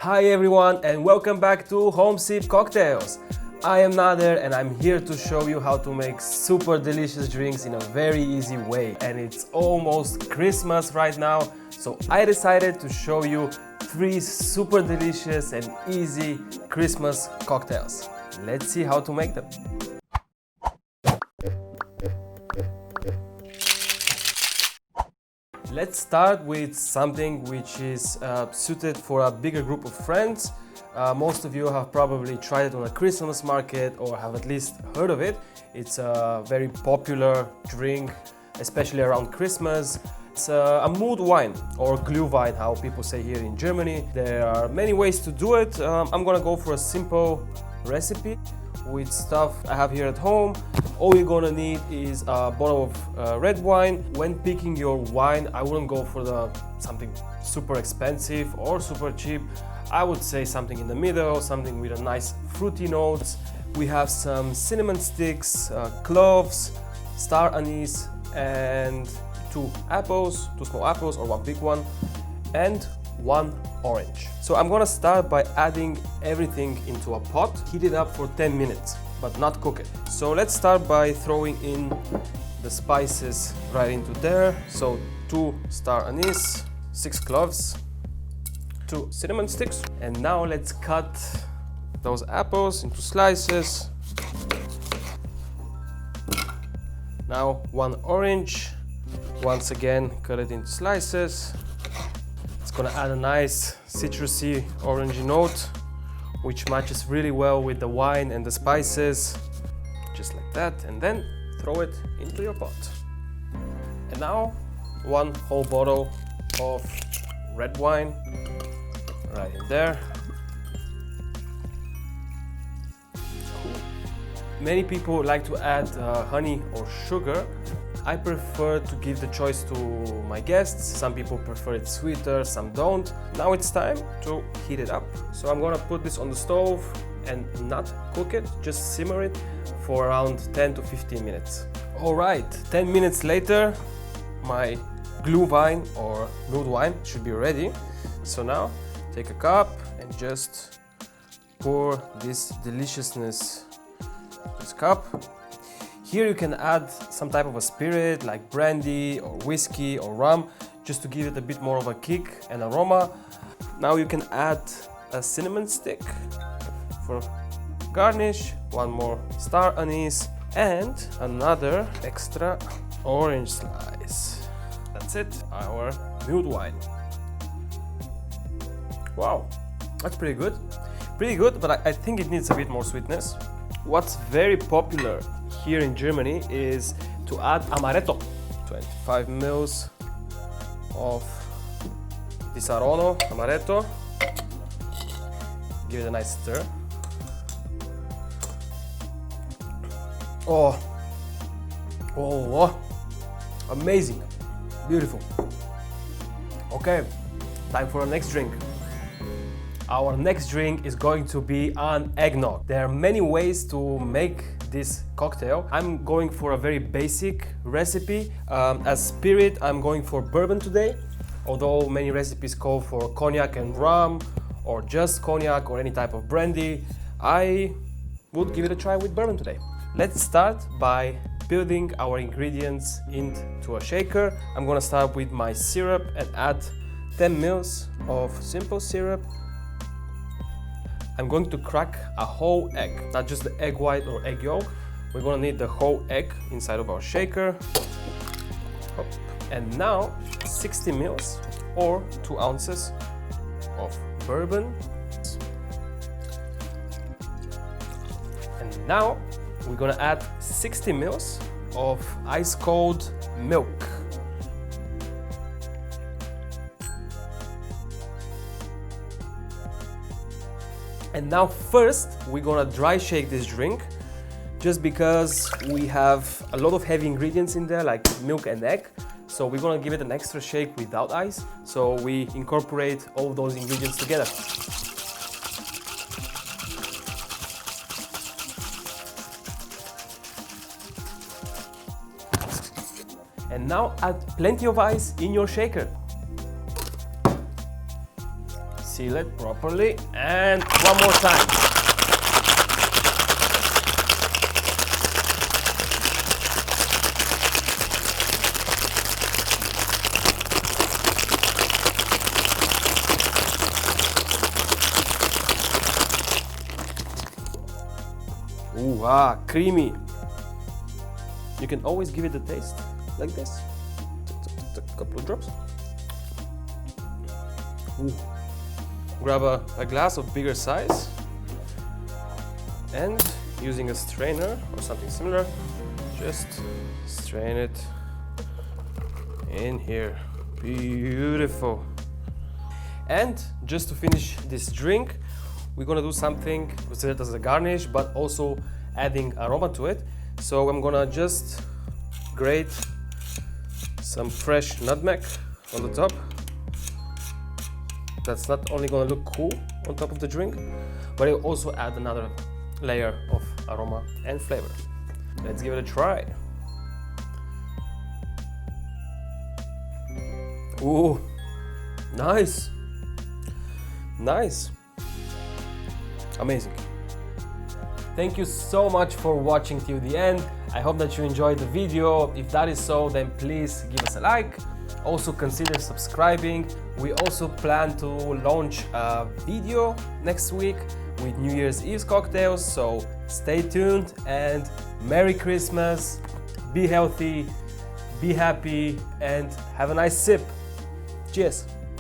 Hi everyone and welcome back to Home Sip Cocktails. I am Nader and I'm here to show you how to make super delicious drinks in a very easy way. And it's almost Christmas right now, so I decided to show you 3 super delicious and easy Christmas cocktails. Let's see how to make them. Let's start with something which is suited for a bigger group of friends. Most of you have probably tried it on a Christmas market or have at least heard of it. It's a very popular drink, especially around Christmas. It's a mulled wine or Glühwein, how people say here in Germany. There are many ways to do it. I'm gonna go for a simple recipe with stuff I have here at home. All you're gonna need is a bottle of red wine. When picking your wine, I wouldn't go for something super expensive or super cheap. I would say something in the middle, something with a nice fruity notes. We have some cinnamon sticks, cloves, star anise, and 2 small apples or 1 big one, and 1 orange. So I'm gonna start by adding everything into a pot, heat it up for 10 minutes, but not cook it. So let's start by throwing in the spices right into there. So 2 star anise, 6 cloves, 2 cinnamon sticks. And now let's cut those apples into slices. Now 1 orange, once again cut it into slices. It's gonna add a nice citrusy orangey note, which matches really well with the wine and the spices, just like that, and then throw it into your pot. And now 1 whole bottle of red wine right in there. Cool. Many people like to add honey or sugar. I prefer to give the choice to my guests. Some people prefer it sweeter, some don't. Now it's time to heat it up. So I'm gonna put this on the stove and not cook it, just simmer it for around 10 to 15 minutes. All right, 10 minutes later, my Glühwein or mulled wine should be ready. So now take a cup and just pour this deliciousness in this cup. Here you can add some type of a spirit like brandy or whiskey or rum, just to give it a bit more of a kick and aroma. Now you can add a cinnamon stick for garnish, 1 more star anise, and another extra orange slice. That's it, our mulled wine. Wow, that's pretty good. Pretty good, but I think it needs a bit more sweetness. What's very popular here in Germany is to add Amaretto. 25 ml of Disaronno Amaretto. Give it a nice stir. Oh, amazing, beautiful. Okay, time for our next drink. Our next drink is going to be an eggnog. There are many ways to make this cocktail. I'm going for a very basic recipe. As spirit, I'm going for bourbon today, although many recipes call for cognac and rum, or just cognac or any type of brandy. I would give it a try with bourbon today. Let's start by building our ingredients into a shaker. I'm gonna start with my syrup and add 10 ml of simple syrup. I'm going to crack a whole egg, not just the egg white or egg yolk. We're gonna need the whole egg inside of our shaker. And now 60 ml or 2 ounces of bourbon. And now we're gonna add 60 ml of ice cold milk. And now first, we're gonna dry shake this drink, just because we have a lot of heavy ingredients in there, like milk and egg. So we're gonna give it an extra shake without ice, so we incorporate all those ingredients together. And now add plenty of ice in your shaker. seal it properly, and one more time. Ooh, creamy. You can always give it a taste like this. A couple of drops. Ooh. Grab a glass of bigger size and using a strainer or something similar, just strain it in here. Beautiful. And just to finish this drink, we're gonna do something considered as a garnish, but also adding aroma to it. So I'm gonna just grate some fresh nutmeg on the top. That's not only gonna look cool on top of the drink, but it'll also add another layer of aroma and flavor. Let's give it a try. Ooh, nice. Nice. Amazing. Thank you so much for watching till the end. I hope that you enjoyed the video. If that is so, then please give us a like. Also consider subscribing. We also plan to launch a video next week with New Year's Eve cocktails, so stay tuned and Merry Christmas, be healthy, be happy, and have a nice sip. Cheers!